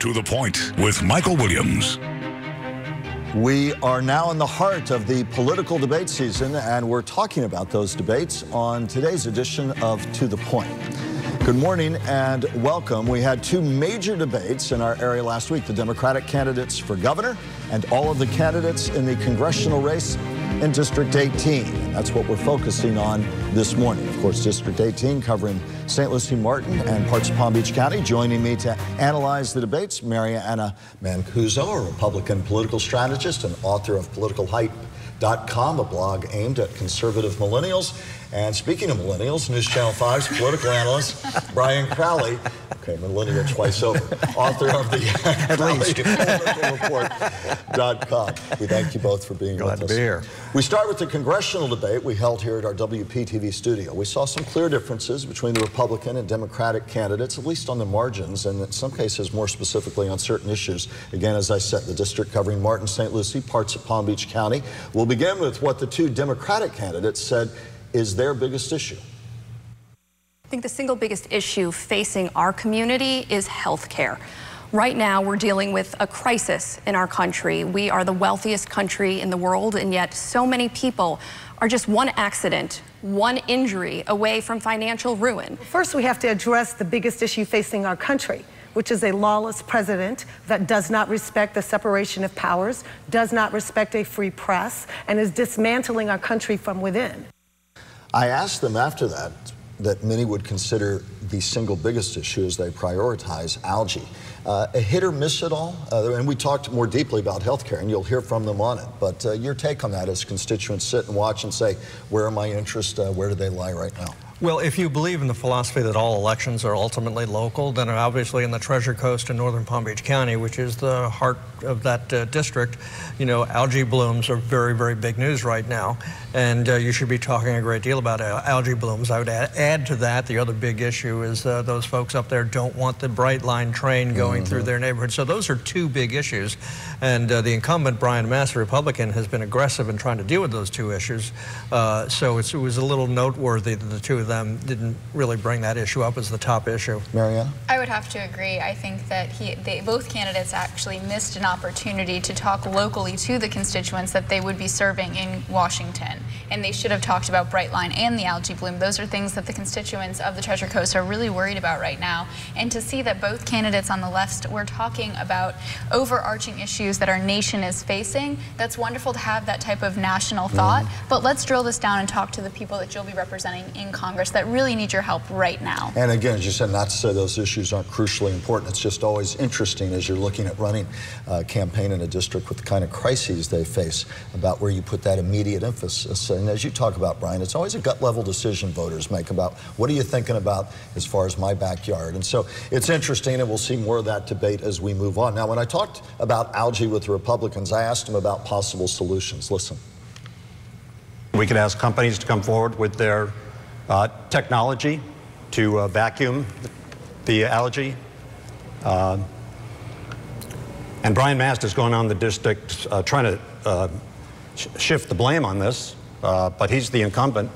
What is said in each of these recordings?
To the Point with Michael Williams. We are now in the heart of the political debate season, and we're talking about those debates on today's edition of To the Point. Good morning and welcome. We had two major debates in our area last week, the Democratic candidates for governor and all of the candidates in the congressional race in District 18. That's what we're focusing on this morning. Of course, District 18 covering St. Lucie Martin and parts of Palm Beach County. Joining me to analyze the debates, Mariana Mancuso, a Republican political strategist and author of PoliticalHype.com, a blog aimed at conservative millennials. And speaking of millennials, News Channel 5's political analyst, Brian Crowley, okay, millennial twice over, author of the PoliticalReport.com. We thank you both for being with us. Glad to be here. We start with the congressional debate we held here at our WPTV studio. We saw some clear differences between the Republican and Democratic candidates, at least on the margins, and in some cases more specifically on certain issues. Again, as I said, the district covering Martin, St. Lucie, parts of Palm Beach County. We'll begin with what the two Democratic candidates said is their biggest issue. I think the single biggest issue facing our community is health care. Right now, we're dealing with a crisis in our country. We are the wealthiest country in the world, and yet so many people are just one accident, one injury away from financial ruin. First, we have to address the biggest issue facing our country, which is a lawless president that does not respect the separation of powers, does not respect a free press, and is dismantling our country from within. I asked them after that many would consider the single biggest issue as they prioritize algae. A hit or miss at all? And we talked more deeply about health care, and you'll hear from them on it. But your take on that as constituents sit and watch and say, where are my interests, where do they lie right now? Well, if you believe in the philosophy that all elections are ultimately local, then obviously in the Treasure Coast in northern Palm Beach County, which is the heart of that district, you know, algae blooms are very, very big news right now. And you should be talking a great deal about algae blooms. I would add to that, the other big issue is those folks up there don't want the Bright Line train going through their neighborhood. So those are two big issues. And the incumbent, Brian Mast, Republican, has been aggressive in trying to deal with those two issues. So it was a little noteworthy that the two of them didn't really bring that issue up as the top issue. Mariana? I would have to agree. I think that both candidates actually missed an opportunity to talk locally to the constituents that they would be serving in Washington. And they should have talked about Brightline and the algae bloom. Those are things that the constituents of the Treasure Coast are really worried about right now. And to see that both candidates on the left were talking about overarching issues that our nation is facing, that's wonderful to have that type of national thought. But let's drill this down and talk to the people that you'll be representing in Congress that really need your help right now. And again, as you said, not to say those issues aren't crucially important. It's just always interesting as you're looking at running a campaign in a district with the kind of crises they face about where you put that immediate emphasis. And as you talk about, Brian, it's always a gut-level decision voters make about what are you thinking about as far as my backyard. And so it's interesting, and we'll see more of that debate as we move on. Now, when I talked about algae with the Republicans, I asked them about possible solutions. Listen. We could ask companies to come forward with their technology to vacuum the algae. And Brian Mast is going on the district trying to shift the blame on this, but he's the incumbent,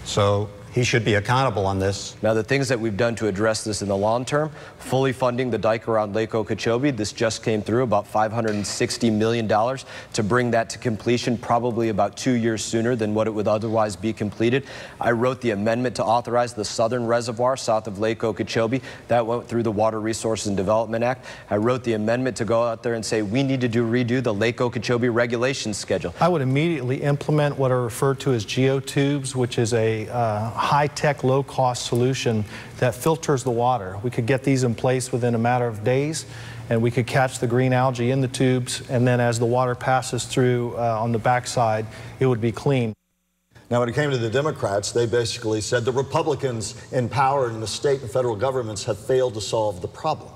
so he should be accountable on this. Now, the things that we've done to address this in the long term, fully funding the dike around Lake Okeechobee. This just came through, about $560 million to bring that to completion, probably about 2 years sooner than what it would otherwise be completed. I wrote the amendment to authorize the southern reservoir south of Lake Okeechobee. That went through the Water Resources and Development Act. I wrote the amendment to go out there and say we need to redo the Lake Okeechobee regulation schedule. I would immediately implement what are referred to as geotubes, which is a high-tech, low-cost solution that filters the water. We could get these in place within a matter of days, and we could catch the green algae in the tubes, and then as the water passes through on the backside, it would be clean. Now, when it came to the Democrats, they basically said the Republicans in power in the state and federal governments have failed to solve the problem.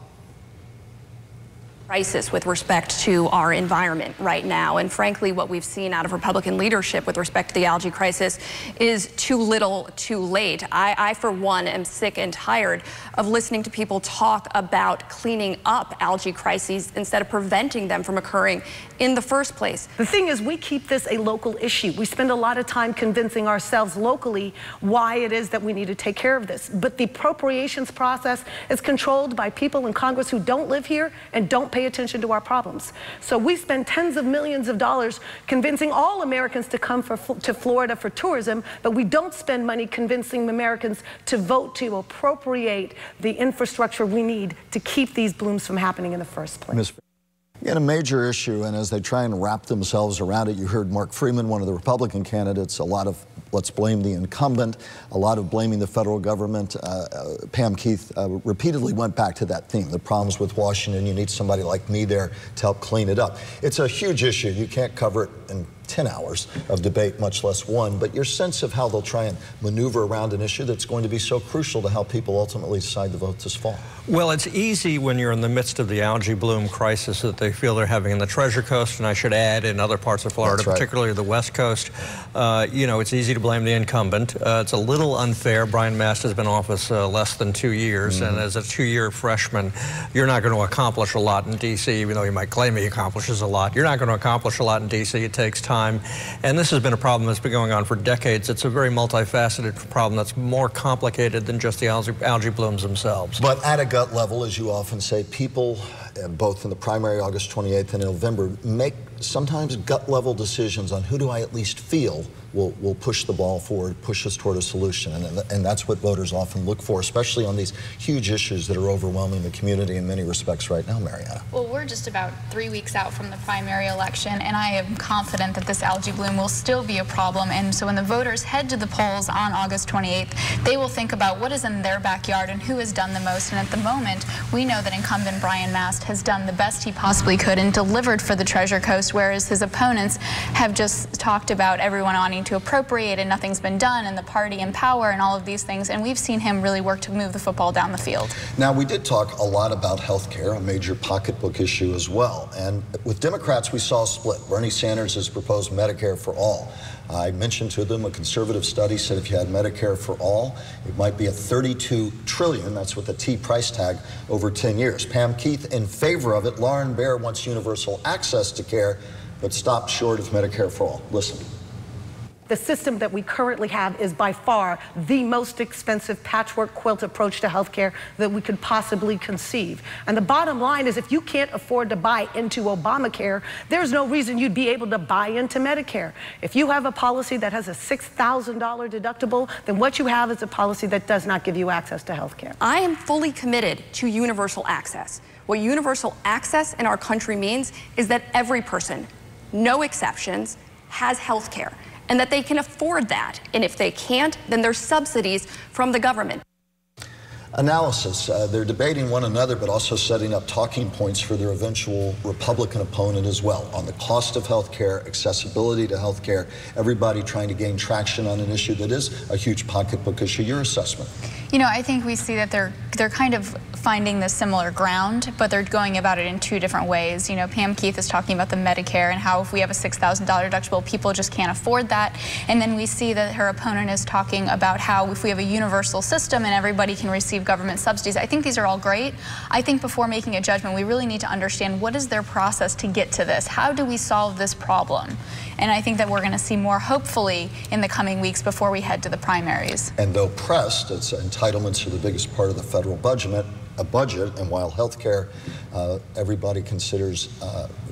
crisis with respect to our environment right now. And frankly, what we've seen out of Republican leadership with respect to the algae crisis is too little, too late. I, for one, am sick and tired of listening to people talk about cleaning up algae crises instead of preventing them from occurring in the first place. The thing is, we keep this a local issue. We spend a lot of time convincing ourselves locally why it is that we need to take care of this. But the appropriations process is controlled by people in Congress who don't live here and don't pay attention to our problems. So we spend tens of millions of dollars convincing all Americans to come to Florida for tourism, but we don't spend money convincing Americans to vote to appropriate the infrastructure we need to keep these blooms from happening in the first place. Again, a major issue, and as they try and wrap themselves around it, you heard Mark Freeman, one of the Republican candidates, a lot of let's blame the incumbent, a lot of blaming the federal government. Pam Keith repeatedly went back to that theme, the problems with Washington. You need somebody like me there to help clean it up. It's a huge issue. You can't cover it in 10 hours of debate, much less one, but your sense of how they'll try and maneuver around an issue that's going to be so crucial to how people ultimately decide to vote this fall. Well, it's easy when you're in the midst of the algae bloom crisis that they feel they're having in the Treasure Coast, and I should add in other parts of Florida, right, particularly the West Coast. You know, it's easy to blame the incumbent. It's a little unfair. Brian Mast has been in office less than 2 years, and as a two-year freshman, you're not going to accomplish a lot in D.C., even though you might claim he accomplishes a lot. You're not going to accomplish a lot in D.C. It takes time. And this has been a problem that's been going on for decades. It's a very multifaceted problem that's more complicated than just the algae blooms themselves. But at a gut level, as you often say, people, both in the primary August 28th and November, make sometimes gut-level decisions on who do I at least feel will push the ball forward, push us toward a solution. And that's what voters often look for, especially on these huge issues that are overwhelming the community in many respects right now, Mariana. Well, we're just about 3 weeks out from the primary election, and I am confident that this algae bloom will still be a problem. And so when the voters head to the polls on August 28th, they will think about what is in their backyard and who has done the most. And at the moment, we know that incumbent Brian Mast has done the best he possibly could and delivered for the Treasure Coast, whereas his opponents have just talked about everyone wanting to appropriate and nothing's been done and the party in power and all of these things. And we've seen him really work to move the football down the field. Now, we did talk a lot about health care, a major pocketbook issue as well. And with Democrats, we saw a split. Bernie Sanders has proposed Medicare for all. I mentioned to them a conservative study said if you had Medicare for all, it might be a $32 trillion, that's with a T price tag, over 10 years. Pam Keith in favor of it. Lauren Bear wants universal access to care, but stopped short of Medicare for all. Listen. The system that we currently have is by far the most expensive patchwork quilt approach to healthcare that we could possibly conceive. And the bottom line is if you can't afford to buy into Obamacare, there's no reason you'd be able to buy into Medicare. If you have a policy that has a $6,000 deductible, then what you have is a policy that does not give you access to healthcare. I am fully committed to universal access. What universal access in our country means is that every person, no exceptions, has health care, and that they can afford that. And if they can't, then there's subsidies from the government. Analysis. They're debating one another, but also setting up talking points for their eventual Republican opponent as well on the cost of health care, accessibility to health care, everybody trying to gain traction on an issue that is a huge pocketbook issue. Your assessment? You know, I think we see that they're kind of finding the similar ground, but they're going about it in two different ways. You know, Pam Keith is talking about the Medicare and how if we have a $6,000 deductible, people just can't afford that. And then we see that her opponent is talking about how if we have a universal system and everybody can receive government subsidies. I think these are all great. I think before making a judgment, we really need to understand what is their process to get to this? How do we solve this problem? And I think that we're going to see more, hopefully, in the coming weeks before we head to the primaries. And though pressed, it's entitlements are the biggest part of the federal budget, and while health care, everybody considers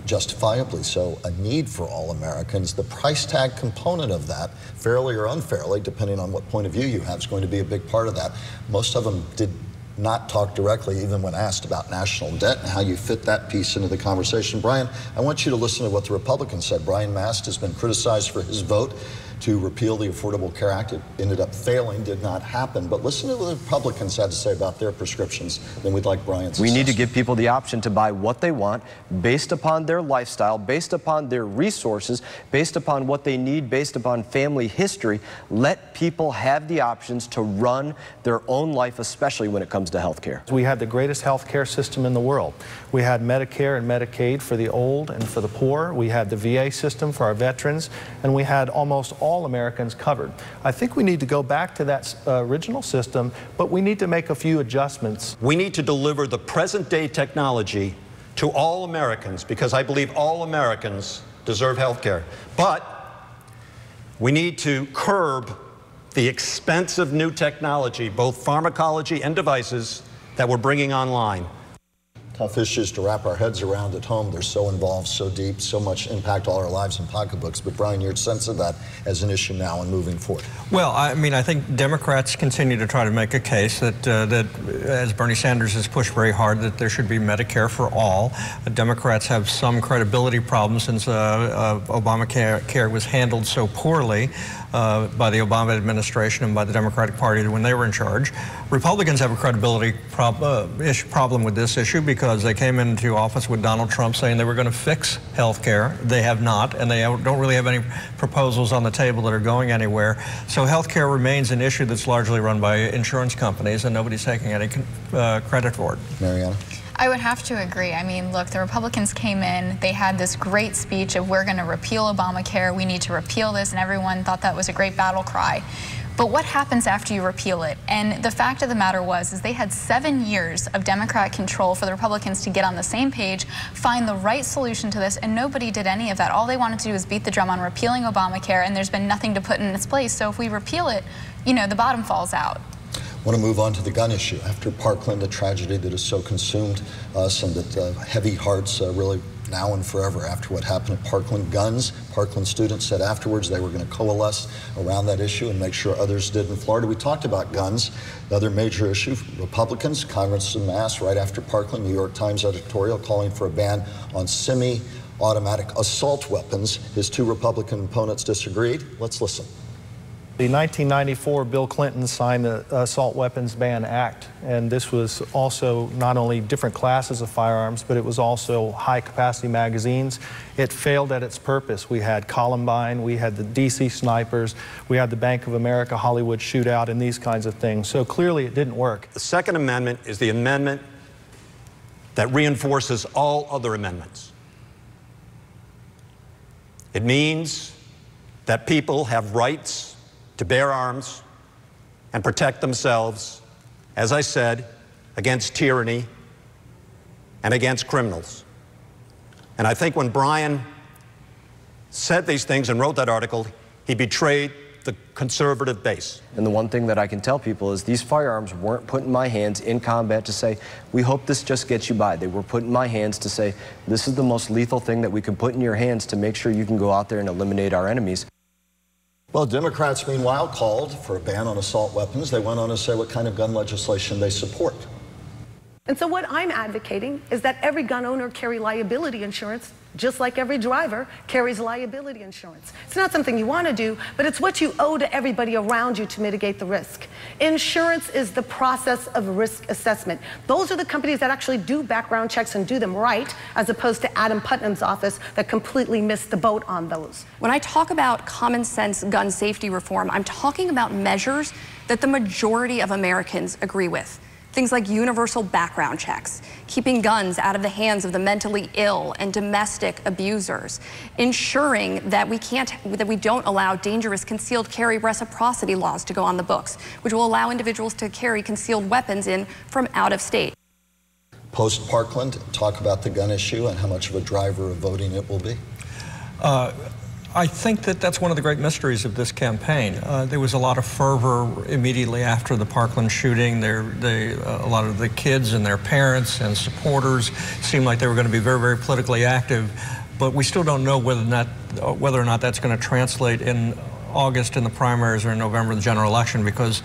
justifiably so a need for all Americans, the price tag component of that, fairly or unfairly, depending on what point of view you have, is going to be a big part of that. Most of them did not talk directly, even when asked about national debt and how you fit that piece into the conversation. Brian, I want you to listen to what the Republicans said. Brian Mast has been criticized for his vote to repeal the Affordable Care Act. It ended up failing, did not happen. But listen to what the Republicans had to say about their prescriptions. Then we'd like Brian's We need to give people the option to buy what they want based upon their lifestyle, based upon their resources, based upon what they need, based upon family history. Let people have the options to run their own life, especially when it comes to health care. We had the greatest health care system in the world. We had Medicare and Medicaid for the old and for the poor. We had the VA system for our veterans, and we had almost all Americans covered. I think we need to go back to that original system, but we need to make a few adjustments. We need to deliver the present-day technology to all Americans, because I believe all Americans deserve health care. But we need to curb the expensive new technology, both pharmacology and devices, that we're bringing online. Tough issues to wrap our heads around at home. They're so involved, so deep, so much impact all our lives and pocketbooks. But Brian, your sense of that as an issue now and moving forward? Well, I mean, I think Democrats continue to try to make a case that, as Bernie Sanders has pushed very hard, that there should be Medicare for all. Democrats have some credibility problems since Obamacare was handled so poorly by the Obama administration and by the Democratic Party when they were in charge. Republicans have a credibility problem with this issue because they came into office with Donald Trump saying they were going to fix health care. They have not, and they don't really have any proposals on the table that are going anywhere. So health care remains an issue that's largely run by insurance companies, and nobody's taking any credit for it. Mariana? I would have to agree. I mean, look, the Republicans came in, they had this great speech of we're going to repeal Obamacare, we need to repeal this, and everyone thought that was a great battle cry. But what happens after you repeal it? And the fact of the matter is they had 7 years of Democrat control for the Republicans to get on the same page, find the right solution to this, and nobody did any of that. All they wanted to do was beat the drum on repealing Obamacare, and there's been nothing to put in its place. So if we repeal it, you know, the bottom falls out. I want to move on to the gun issue. After Parkland, a tragedy that has so consumed us and that heavy hearts really now and forever after what happened at Parkland. Guns, Parkland students said afterwards they were going to coalesce around that issue and make sure others did in Florida. We talked about guns. The other major issue, Republicans, Congress en masse right after Parkland, New York Times editorial calling for a ban on semi-automatic assault weapons. His two Republican opponents disagreed. Let's listen. The 1994 Bill Clinton signed the Assault Weapons Ban Act, and this was also not only different classes of firearms, but it was also high-capacity magazines. It failed at its purpose. We had Columbine, we had the DC snipers, we had the Bank of America Hollywood shootout, and these kinds of things. So clearly it didn't work. The Second Amendment is the amendment that reinforces all other amendments. It means that people have rights to bear arms and protect themselves, as I said, against tyranny and against criminals. And I think when Brian said these things and wrote that article, he betrayed the conservative base. And the one thing that I can tell people is these firearms weren't put in my hands in combat to say, we hope this just gets you by. They were put in my hands to say, this is the most lethal thing that we can put in your hands to make sure you can go out there and eliminate our enemies. Well, Democrats, meanwhile, called for a ban on assault weapons. They went on to say what kind of gun legislation they support. And so what I'm advocating is that every gun owner carry liability insurance, just like every driver carries liability insurance. It's not something you want to do, but it's what you owe to everybody around you to mitigate the risk. Insurance is the process of risk assessment. Those are the companies that actually do background checks and do them right, as opposed to Adam Putnam's office that completely missed the boat on those. When I talk about common sense gun safety reform, I'm talking about measures that the majority of Americans agree with. Things like universal background checks, keeping guns out of the hands of the mentally ill and domestic abusers, ensuring that we don't allow dangerous concealed carry reciprocity laws to go on the books, which will allow individuals to carry concealed weapons in from out of state. Post-Parkland, talk about the gun issue and how much of a driver of voting it will be. I think that that's one of the great mysteries of this campaign. There was a lot of fervor immediately after the Parkland shooting. A lot of the kids and their parents and supporters seemed like they were going to be very, very politically active, but we still don't know whether or not that's going to translate in August in the primaries or in November in the general election, because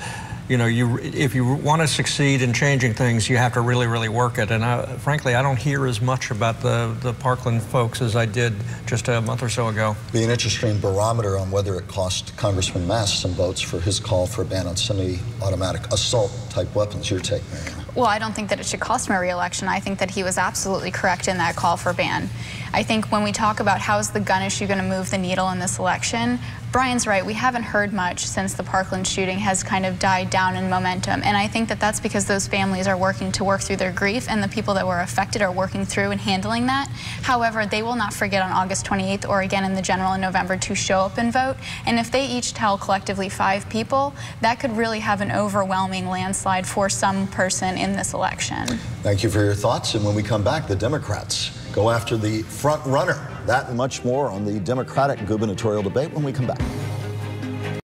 you know, if you want to succeed in changing things, you have to really, really work it. And frankly, I don't hear as much about the Parkland folks as I did just a month or so ago. Be an interesting barometer on whether it cost Congressman Mast some votes for his call for a ban on semi-automatic assault-type weapons. Your take, Marianne? Well, I don't think that it should cost him a re-election. I think that he was absolutely correct in that call for ban. I think when we talk about how is the gun issue going to move the needle in this election, Brian's right. We haven't heard much since the Parkland shooting has kind of died down in momentum. And I think that that's because those families are working to work through their grief, and the people that were affected are working through and handling that. However, they will not forget on August 28th or again in the general in November to show up and vote. And if they each tell collectively 5 people, that could really have an overwhelming landslide for some person in this election. Thank you for your thoughts. And when we come back, the Democrats go after the front runner. That and much more on the Democratic gubernatorial debate when we come back.